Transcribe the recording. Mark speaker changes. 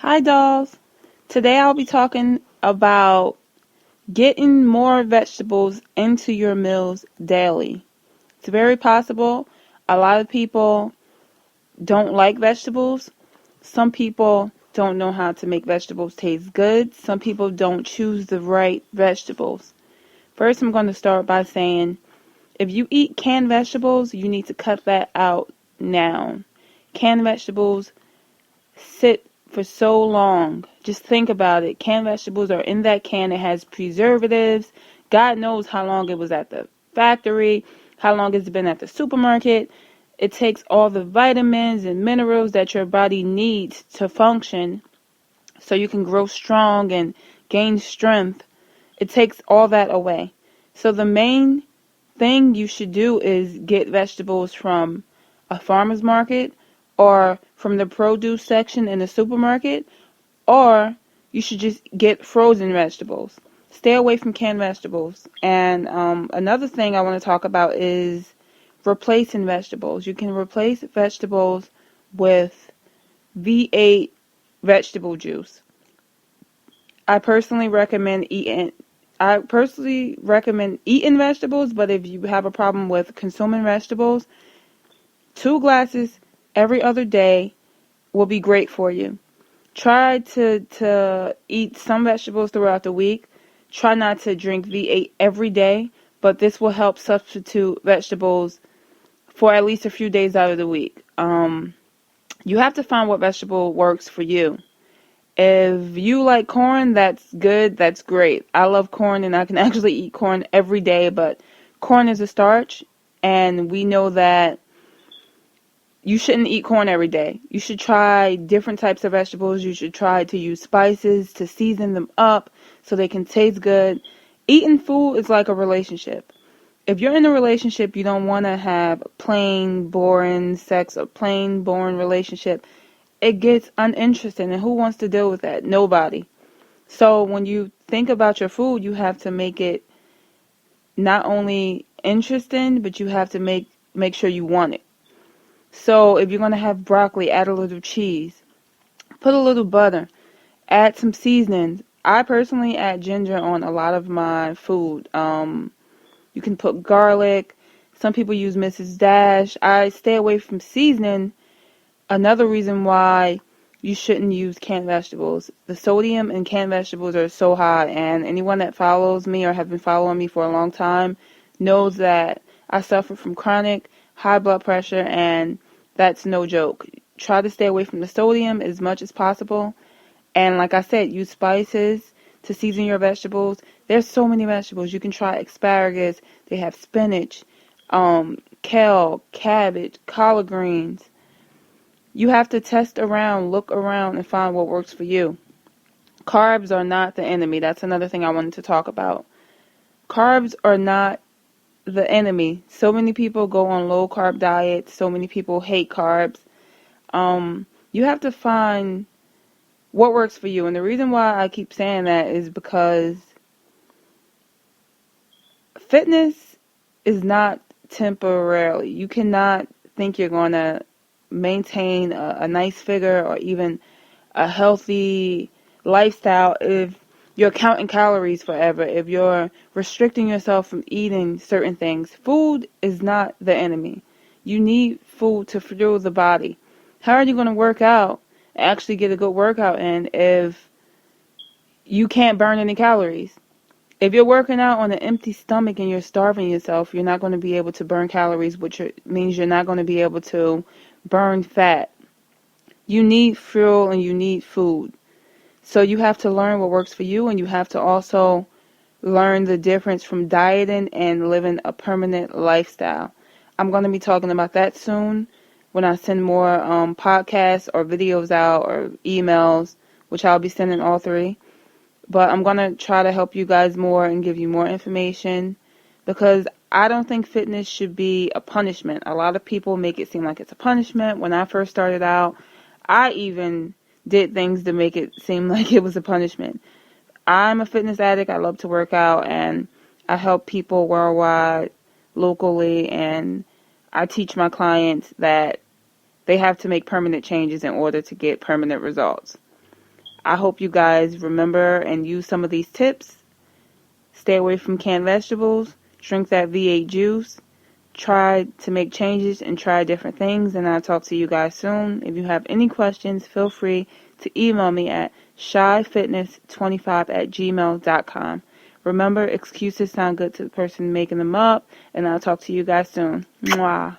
Speaker 1: Hi, dolls. Today I'll be talking about getting more vegetables into your meals daily. It's very possible. A lot of people don't like vegetables. Some people don't know how to make vegetables taste good. Some people don't choose the right vegetables. First, I'm going to start by saying if you eat canned vegetables, you need to cut that out now. Canned vegetables sit for so long. Just think about it. Canned vegetables are in that can. It has preservatives. God knows how long it was at the factory, how long it's been at the supermarket. It takes all the vitamins and minerals that your body needs to function so you can grow strong and gain strength. It takes all that away. So the main thing you should do is get vegetables from a farmer's market or from the produce section in the supermarket, or you should just get frozen vegetables. Stay away from canned vegetables. And another thing I want to talk about is replacing vegetables. You can replace vegetables with V8 vegetable juice. I personally recommend eating vegetables, but if you have a problem with consuming vegetables, 2 glasses every other day will be great for you. Try to eat some vegetables throughout the week. Try not to drink V8 every day, but this will help substitute vegetables for at least a few days out of the week. You have to find what vegetable works for you. If you like corn, that's good, that's great. I love corn and I can actually eat corn every day, but corn is a starch, and we know that you shouldn't eat corn every day. You should try different types of vegetables. You should try to use spices to season them up so they can taste good. Eating food is like a relationship. If you're in a relationship, you don't want to have plain, boring sex or plain, boring relationship. It gets uninteresting, and who wants to deal with that? Nobody. So when you think about your food, you have to make it not only interesting, but you have to make sure you want it. So if you're going to have broccoli, add a little cheese. Put a little butter. Add some seasonings. I personally add ginger on a lot of my food. You can put garlic. Some people use Mrs. Dash. I stay away from seasoning. Another reason why you shouldn't use canned vegetables. The sodium in canned vegetables are so high, and anyone that follows me or have been following me for a long time knows that I suffer from chronic high blood pressure, and that's no joke. Try to stay away from the sodium as much as possible. And like I said, use spices to season your vegetables. There's so many vegetables. You can try asparagus. They have spinach, kale, cabbage, collard greens. You have to test around, look around, and find what works for you. Carbs are not the enemy. That's another thing I wanted to talk about. Carbs are not the enemy. So many people go on low carb diets. So many people hate carbs. You have to find what works for you. And the reason why I keep saying that is because fitness is not temporarily. You cannot think you're going to maintain a nice figure or even a healthy lifestyle if you're counting calories forever, if you're restricting yourself from eating certain things. Food is not the enemy. You need food to fuel the body. How are you going to work out and actually get a good workout in if you can't burn any calories? If you're working out on an empty stomach and you're starving yourself, you're not going to be able to burn calories, which means you're not going to be able to burn fat. You need fuel and you need food. So you have to learn what works for you, and you have to also learn the difference from dieting and living a permanent lifestyle. I'm going to be talking about that soon when I send more podcasts or videos out or emails, which I'll be sending all 3. But I'm going to try to help you guys more and give you more information, because I don't think fitness should be a punishment. A lot of people make it seem like it's a punishment. When I first started out, I even did things to make it seem like it was a punishment. I'm a fitness addict. I love to work out, and I help people worldwide, locally, and I teach my clients that they have to make permanent changes in order to get permanent results. I hope you guys remember and use some of these tips. Stay away from canned vegetables. Drink that V8 juice. Try to make changes and try different things. And I'll talk to you guys soon. If you have any questions, feel free to email me at shyfitness25@gmail.com. Remember, excuses sound good to the person making them up. And I'll talk to you guys soon. Mwah.